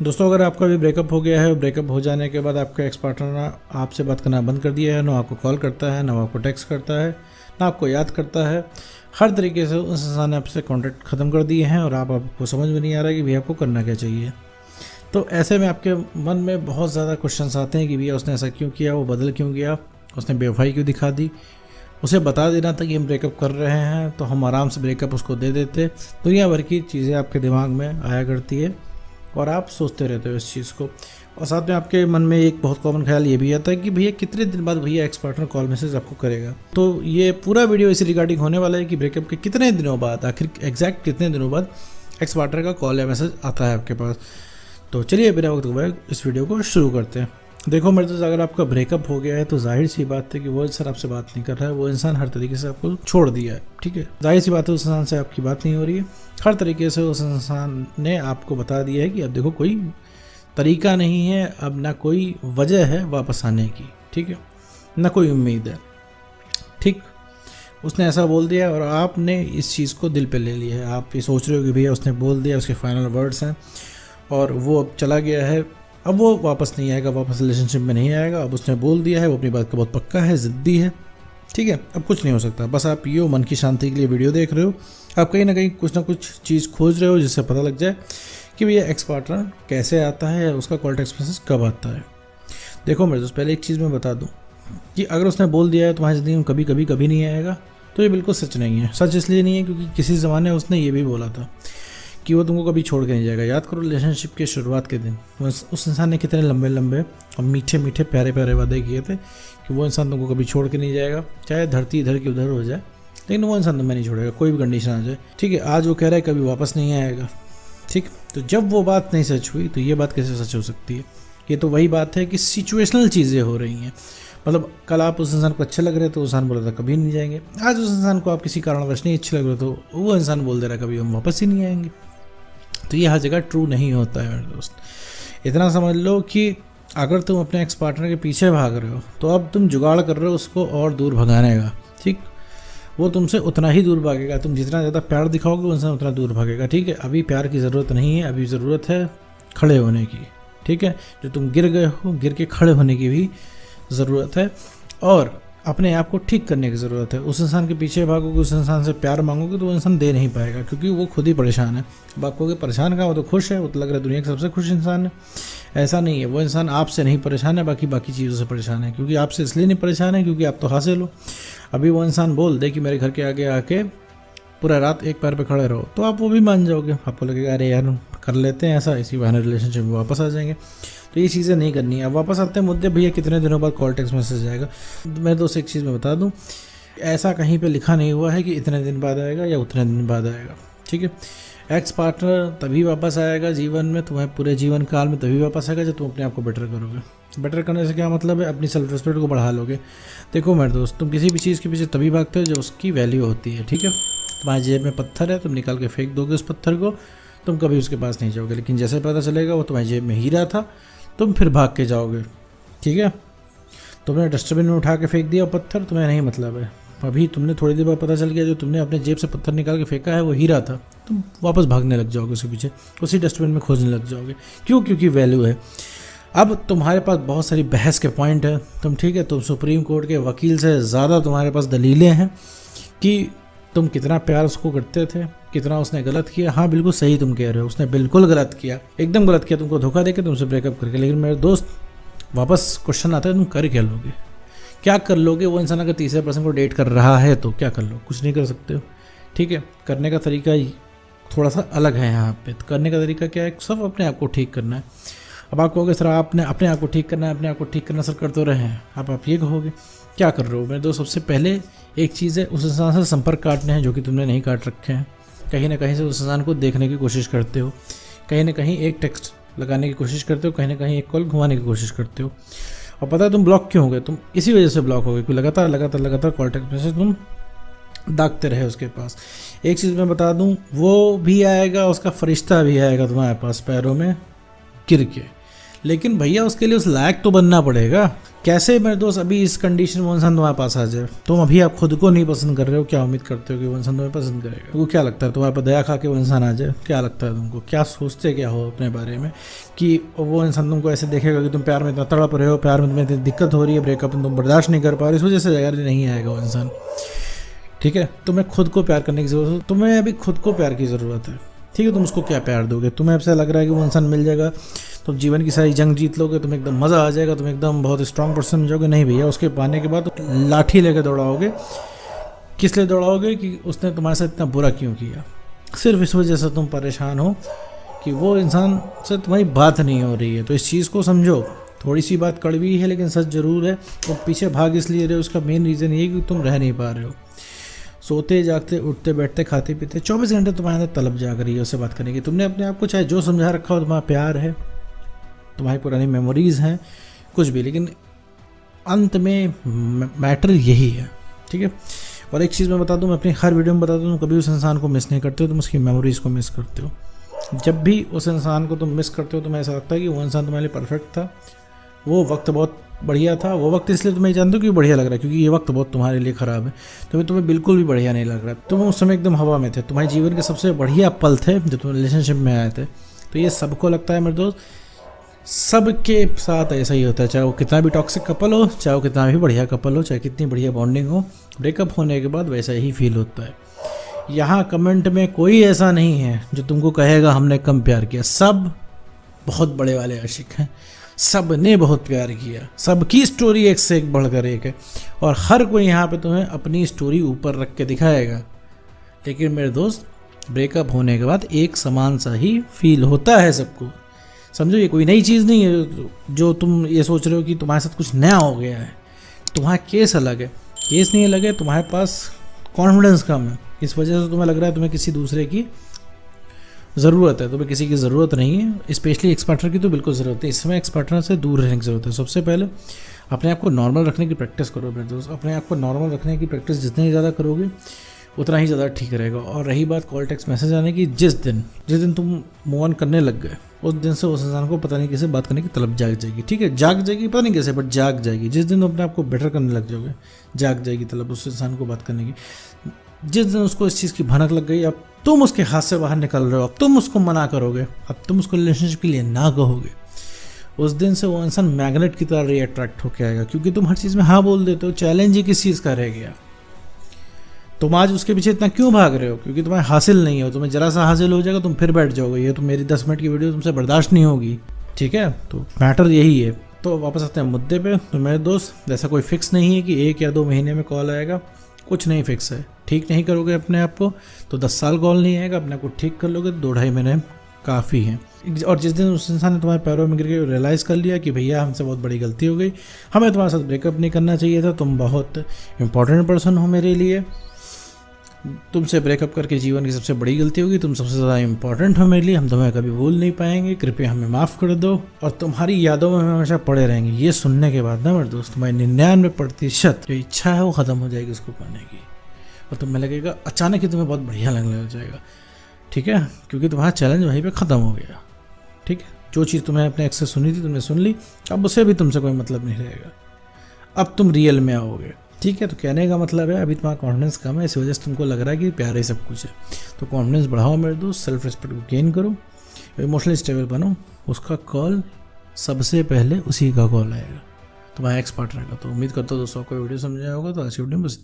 दोस्तों, अगर आपका भी ब्रेकअप हो गया है, ब्रेकअप हो जाने के बाद आपका एक्स पार्टनर आपसे बात करना बंद कर दिया है, ना आपको कॉल करता है, ना आपको टेक्स्ट करता है, ना आपको याद करता है, हर तरीके से उस इंसान ने आपसे कॉन्टैक्ट ख़त्म कर दिए हैं और आपको समझ में नहीं आ रहा है कि भैया आपको करना क्या चाहिए। तो ऐसे में आपके मन में बहुत ज़्यादा क्वेश्चंस आते हैं कि भैया उसने ऐसा क्यों किया, वो बदल क्यों गया, उसने बेवफाई क्यों दिखा दी। उसे बता देना था कि हम ब्रेकअप कर रहे हैं तो हम आराम से ब्रेकअप उसको दे देते। दुनिया भर की चीज़ें आपके दिमाग में आया करती है और आप सोचते रहते हो इस चीज़ को। और साथ में आपके मन में एक बहुत कॉमन ख्याल ये भी आता है कि भैया कितने दिन बाद भैया एक्स पार्टनर कॉल मैसेज आपको करेगा। तो ये पूरा वीडियो इसी रिगार्डिंग होने वाला है कि ब्रेकअप के कितने दिनों बाद, आखिर एग्जैक्ट कितने दिनों बाद एक्स पार्टनर का कॉल या मैसेज आता है आपके पास। तो चलिए बिना वक्त गवाए इस वीडियो को शुरू करते हैं। देखो मेरे दोस्त, अगर आपका ब्रेकअप हो गया है तो जाहिर सी बात है कि वो इंसान आपसे बात नहीं कर रहा है, वो इंसान हर तरीके से आपको छोड़ दिया है। ठीक है, जाहिर सी बात है उस इंसान से आपकी बात नहीं हो रही है। हर तरीके से उस इंसान ने आपको बता दिया है कि अब देखो कोई तरीका नहीं है, अब ना कोई वजह है वापस आने की। ठीक है, ना कोई उम्मीद है। ठीक, उसने ऐसा बोल दिया और आपने इस चीज़ को दिल पे ले लिया है। आप ये सोच रहे हो कि भैया उसने बोल दिया, उसके फाइनल वर्ड्स हैं और वो अब चला गया है, अब वो वापस नहीं आएगा, वापस रिलेशनशिप में नहीं आएगा। अब उसने बोल दिया है, वो अपनी बात का बहुत पक्का है, ज़िद्दी है। ठीक है, अब कुछ नहीं हो सकता। बस आप ये मन की शांति के लिए वीडियो देख रहे हो, आप कहीं ना कहीं कुछ ना कुछ चीज़ खोज रहे हो जिससे पता लग जाए कि भैया एक्स पार्टनर कैसे आता है, उसका कॉल टेक्स्ट मैसेज कब आता है। देखो मेरे दोस्त, पहले एक चीज़ मैं बता दूँ कि अगर उसने बोल दिया है तुम्हारी ज़िंदगी में कभी नहीं आएगा, तो ये बिल्कुल सच नहीं है। सच इसलिए नहीं है क्योंकि किसी ज़माने उसने ये भी बोला था कि वो तुमको कभी छोड़ के नहीं जाएगा। याद करो रिलेशनशिप के शुरुआत के दिन उस इंसान ने कितने लंबे लंबे और मीठे मीठे प्यारे प्यारे वादे किए थे कि वो इंसान तुमको कभी छोड़ के नहीं जाएगा, चाहे धरती इधर की उधर हो जाए, लेकिन वो इंसान तुम्हें नहीं छोड़ेगा, कोई भी कंडीशन आ जाए। ठीक है, आज वो कह रहा है कभी वापस नहीं आएगा। ठीक, तो जब वो बात नहीं सच हुई तो ये बात कैसे सच हो सकती है। ये तो वही बात है कि सिचुएशनल चीज़ें हो रही हैं। मतलब कल आप उस इंसान को अच्छे लग रहे तो इंसान बोला था कभी नहीं जाएंगे, आज उस इंसान को आप किसी कारणवश नहीं अच्छे लग रहे तो वो इंसान बोल दे रहा है कभी हम वापस ही नहीं आएंगे। तो ये हर जगह ट्रू नहीं होता है मेरे दोस्त। इतना समझ लो कि अगर तुम अपने एक्स पार्टनर के पीछे भाग रहे हो तो अब तुम जुगाड़ कर रहे हो उसको और दूर भगाने का। ठीक, वो तुमसे उतना ही दूर भागेगा। तुम जितना ज़्यादा प्यार दिखाओगे वो इंसान उतना दूर भागेगा। ठीक है, अभी प्यार की ज़रूरत नहीं है, अभी ज़रूरत है खड़े होने की। ठीक है, जो तुम गिर गए हो, गिर के खड़े होने की भी ज़रूरत है और अपने आप को ठीक करने की ज़रूरत है। उस इंसान के पीछे भागोगे, उस इंसान से प्यार मांगोगे तो वो इंसान दे नहीं पाएगा क्योंकि वो खुद ही परेशान है। अब आप कहोगे परेशान कहाँ, वो तो खुश है, वो तो लग रहा है दुनिया का सबसे खुश इंसान है। ऐसा नहीं है, वो इंसान आपसे नहीं परेशान है, बाकी चीज़ों से परेशान है। क्योंकि आपसे इसलिए नहीं परेशान है क्योंकि आप तो हासिल हो। अभी वो इंसान बोल दे कि मेरे घर के आगे आके पूरा रात एक पैर पे खड़े रहो, तो आप वो भी मान जाओगे। आपको लगेगा अरे यार कर लेते हैं ऐसा, इसी बहाने रिलेशनशिप में वापस आ जाएंगे। तो ये चीज़ें नहीं करनी है। अब वापस आते हैं मुद्दे, भैया कितने दिनों बाद कॉल टेक्स्ट मैसेज आएगा। मैं दोस्त एक चीज़ मैं बता दूं, ऐसा कहीं पे लिखा नहीं हुआ है कि इतने दिन बाद आएगा या उतने दिन बाद आएगा। ठीक है, एक्स पार्टनर तभी वापस आएगा जीवन में, तुम्हारे पूरे जीवन काल में तभी वापस आएगा जब तुम अपने आप को बेटर करोगे। बेटर करने से क्या मतलब है, अपनी सेल्फ रिस्पेक्ट को बढ़ा लोगे। देखो मेरे दोस्त, तुम किसी भी चीज़ के पीछे तभी भागते हो जब उसकी वैल्यू होती है। ठीक है, तुम्हारी जेब में पत्थर है, तुम निकाल के फेंक दोगे उस पत्थर को, तुम कभी उसके पास नहीं जाओगे। लेकिन जैसे पता चलेगा वो तुम्हारी जेब में हीरा था, तुम फिर भाग के जाओगे। ठीक है, तुमने डस्टबिन में उठा के फेंक दिया पत्थर, तुम्हें नहीं मतलब है। अभी तुमने थोड़ी देर बाद पता चल गया जो तुमने अपने जेब से पत्थर निकाल के फेंका है वो हीरा था, तुम वापस भागने लग जाओगे उसके पीछे, उसी डस्टबिन में खोजने लग जाओगे। क्यों? क्योंकि वैल्यू है। अब तुम्हारे पास बहुत सारी बहस के पॉइंट है, तुम ठीक है, तुम सुप्रीम कोर्ट के वकील से ज़्यादा तुम्हारे पास दलीलें हैं कि तुम कितना प्यार उसको करते थे, कितना उसने गलत किया। हाँ बिल्कुल सही तुम कह रहे हो, उसने बिल्कुल गलत किया, एकदम गलत किया, तुमको धोखा देके तुमसे ब्रेकअप करके। लेकिन मेरे दोस्त वापस क्वेश्चन आता है तुम कर क्या लोगे, क्या कर लोगे। वो इंसान अगर तीसरे पर्सन को डेट कर रहा है तो क्या कर लो, कुछ नहीं कर सकते हो। ठीक है, करने का तरीका ही थोड़ा सा अलग है यहाँ पे। तो करने का तरीका क्या है, सब अपने आप को ठीक करना है। अब आप कहोगे सर आपने अपने आप को ठीक करना है, अपने आप को ठीक करना सर कर तो रहे हैं। अब आप ये कहोगे क्या कर रहे हो। मेरे दोस्त सबसे पहले एक चीज़ है, उस इंसान से संपर्क काटने हैं जो कि तुमने नहीं काट रखे हैं। कहीं ना कहीं से उस इंसान को देखने की कोशिश करते हो, कहीं ना कहीं एक टेक्स्ट लगाने की कोशिश करते हो, कहीं ना कहीं एक कॉल घुमाने की कोशिश करते हो। और पता है तुम ब्लॉक क्यों हो गए, तुम इसी वजह से ब्लॉक हो गए कि लगातार कॉल टेक्स्ट मैसेज तुम दागते रहे उसके पास। एक चीज़ मैं बता दूं, वो भी आएगा, उसका फरिश्ता भी आएगा तुम्हारे पास पैरों में गिर के, लेकिन भैया उसके लिए उस लायक तो बनना पड़ेगा। कैसे मेरे दोस्त अभी इस कंडीशन में वो इंसान तुम्हारे पास आ जाए, तुम अभी आप खुद को नहीं पसंद कर रहे हो, क्या उम्मीद करते हो कि वो इंसान तुम्हें पसंद करेगा? तुमको क्या लगता है तुम्हारे पर दया खा के वो इंसान आ जाए? क्या लगता है तुमको? क्या सोचते क्या हो अपने बारे में कि वो इंसान तुमको ऐसे देखेगा कि तुम प्यार में इतना तड़प रहे हो, प्यार में तुम्हें इतनी दिक्कत हो रही है, ब्रेकअप में तुम बर्दाश्त नहीं कर पा रहे, इस वजह से यार नहीं आएगा वो इंसान। ठीक है, तुम्हें खुद को प्यार करने की ज़रूरत है, तुम्हें अभी खुद को प्यार की ज़रूरत है। ठीक है, तुम उसको क्या प्यार दोगे? तुम्हें ऐसा लग रहा है कि वो इंसान मिल जाएगा, तुम जीवन की सारी जंग जीत लोगे, तुम्हें एकदम मज़ा आ जाएगा, तुम एकदम बहुत स्ट्रांग पर्सन हो जाओगे। नहीं भैया, उसके पाने के बाद लाठी लेके दौड़ाओगे। किस लिए दौड़ाओगे? कि उसने तुम्हारे साथ इतना बुरा क्यों किया। सिर्फ इस वजह से तुम परेशान हो कि वो इंसान से तुम्हारी बात नहीं हो रही है। तो इस चीज़ को समझो, थोड़ी सी बात कड़वी है लेकिन सच ज़रूर है। तुम पीछे भाग इसलिए रहे हो, उसका मेन रीज़न ये है कि तुम रह नहीं पा रहे हो। सोते जागते उठते बैठते खाते पीते 24 घंटे तुम्हारे अंदर तलब जाग रही है उससे बात करने की। तुमने अपने आप को चाहे जो समझा रखा हो, तुम्हारा प्यार है, तुम्हारी पुरानी मेमोरीज़ हैं, कुछ भी, लेकिन अंत में मैटर यही है। ठीक है, और एक चीज़ मैं बता दूं, मैं अपनी हर वीडियो में बता दूं, तुम कभी उस इंसान को मिस नहीं करते हो, तुम उसकी मेमोरीज़ को मिस करते हो। जब भी उस इंसान को तुम मिस करते हो, तुम्हें ऐसा लगता है कि वो इंसान तुम्हारे लिए परफेक्ट था, वो वक्त बहुत बढ़िया था। वो वक्त इसलिए तुम्हें जानते हो कि बढ़िया लग रहा है, क्योंकि ये वक्त बहुत तुम्हारे लिए ख़राब है, तुम्हें बिल्कुल भी बढ़िया नहीं लग रहा। तुम उस समय एकदम हवा में थे, तुम्हारे जीवन के सबसे बढ़िया पल थे जब तुम रिलेशनशिप में आए थे। तो ये सबको लगता है मेरे दोस्त, सबके साथ ऐसा ही होता है, चाहे वो कितना भी टॉक्सिक कपल हो, चाहे वो कितना भी बढ़िया कपल हो, चाहे कितनी बढ़िया बॉन्डिंग हो, ब्रेकअप होने के बाद वैसा ही फील होता है। यहाँ कमेंट में कोई ऐसा नहीं है जो तुमको कहेगा हमने कम प्यार किया। सब बहुत बड़े वाले आशिक हैं, सब ने बहुत प्यार किया, सबकी स्टोरी एक से एक बढ़कर एक है, और हर कोई यहाँ पे तुम्हें अपनी स्टोरी ऊपर रख के दिखाएगा। लेकिन मेरे दोस्त, ब्रेकअप होने के बाद एक समान सा ही फील होता है सबको। समझो, ये कोई नई चीज़ नहीं है जो तुम ये सोच रहे हो कि तुम्हारे साथ कुछ नया हो गया है। तुम्हारा केस अलग है, केस नहीं अलग है, तुम्हारे पास कॉन्फिडेंस कम है, इस वजह से तुम्हें लग रहा है तुम्हें किसी दूसरे की ज़रूरत है। तुम्हें किसी की ज़रूरत नहीं है, स्पेशली एक्स पार्टनर की तो बिल्कुल ज़रूरत है। इस समय एक्स पार्टनर से दूर रहने की ज़रूरत है। सबसे पहले अपने आप को नॉर्मल रखने की प्रैक्टिस करो मेरे दोस्त। अपने आप को नॉर्मल रखने की प्रैक्टिस जितनी ज़्यादा करोगे उतना ही ज़्यादा ठीक रहेगा। और रही बात कॉल टेक्स्ट मैसेज आने की, जिस दिन तुम मूव ऑन करने लग गए, उस दिन से उस इंसान को पता नहीं कैसे बात करने की तलब जाग जाएगी। ठीक है, जाग जाएगी, पता नहीं कैसे, बट जाग जाएगी। जिस दिन तुम अपने आप को बेटर करने लग जाओगे, जाग जाएगी तलब उस इंसान को बात करने की। जिस दिन उसको इस चीज़ की भनक लग गई, अब तुम उसके हाथ से बाहर निकल रहे हो, अब तुम उसको मना करोगे, अब तुम उसको रिलेशनशिप के लिए ना कहोगे, उस दिन से वो इंसान मैग्नेट की तरह रिएट्रैक्ट होकर आएगा। क्योंकि तुम हर चीज़ में हाँ बोल देते हो। चैलेंज ही किस चीज़ का रह गया? तुम आज उसके पीछे इतना क्यों भाग रहे हो? क्योंकि तुम्हें हासिल नहीं हो। तुम्हें जरा सा हासिल हो जाएगा, तुम फिर बैठ जाओगे। ये तो मेरी 10 मिनट की वीडियो तुमसे बर्दाश्त नहीं होगी। ठीक है, तो मैटर यही है। तो वापस आते हैं मुद्दे पे। तो मेरे दोस्त, ऐसा कोई फिक्स नहीं है कि 1 या 2 महीने में कॉल आएगा, कुछ नहीं फिक्स है। ठीक नहीं करोगे अपने आप को तो 10 साल कॉल नहीं आएगा। अपने आप को ठीक कर लोगे तो 2-2.5 महीने काफ़ी हैं। और जिस दिन उस इंसान ने तुम्हारे पैरों में गिर के रियलाइज़ कर लिया कि भैया हमसे बहुत बड़ी गलती हो गई, हमें तुम्हारे साथ ब्रेकअप नहीं करना चाहिए था, तुम बहुत इंपॉर्टेंट पर्सन हो मेरे लिए, तुमसे ब्रेकअप करके जीवन की सबसे बड़ी गलती होगी, तुम सबसे ज़्यादा इंपॉर्टेंट हो मेरे लिए, हम तुम्हें कभी भूल नहीं पाएंगे, कृपया हमें माफ़ कर दो और तुम्हारी यादों में हम हमेशा पड़े रहेंगे। ये सुनने के बाद ना मेरे दोस्त, तुम्हारी 99% जो इच्छा है वो ख़त्म हो जाएगी उसको पाने की, और तुम्हें लगेगा अचानक ही तुम्हें बहुत बढ़िया लगने लग जाएगा। ठीक है, क्योंकि तुम्हारा चैलेंज वहीं पर ख़त्म हो गया। ठीक है, जो चीज़ तुम्हें अपने एक्स से सुनी थी तुमने सुन ली, अब उसे भी तुमसे कोई मतलब नहीं रहेगा। अब तुम रियल में आओगे। ठीक है, तो कहने का मतलब है अभी तुम्हारा कॉन्फिडेंस कम है, इस वजह से तुमको लग रहा है कि प्यार ही सब कुछ है। तो कॉन्फिडेंस बढ़ाओ मेरे दोस्त, सेल्फ रिस्पेक्ट को गेन करो, इमोशनली स्टेबल बनो। उसका कॉल सबसे पहले उसी का कॉल आएगा, तुम्हारा एक्स पार्टनर का। तो उम्मीद करता हूँ दोस्तों को वीडियो समझ आया होगा। तो आज की वीडियो में बस।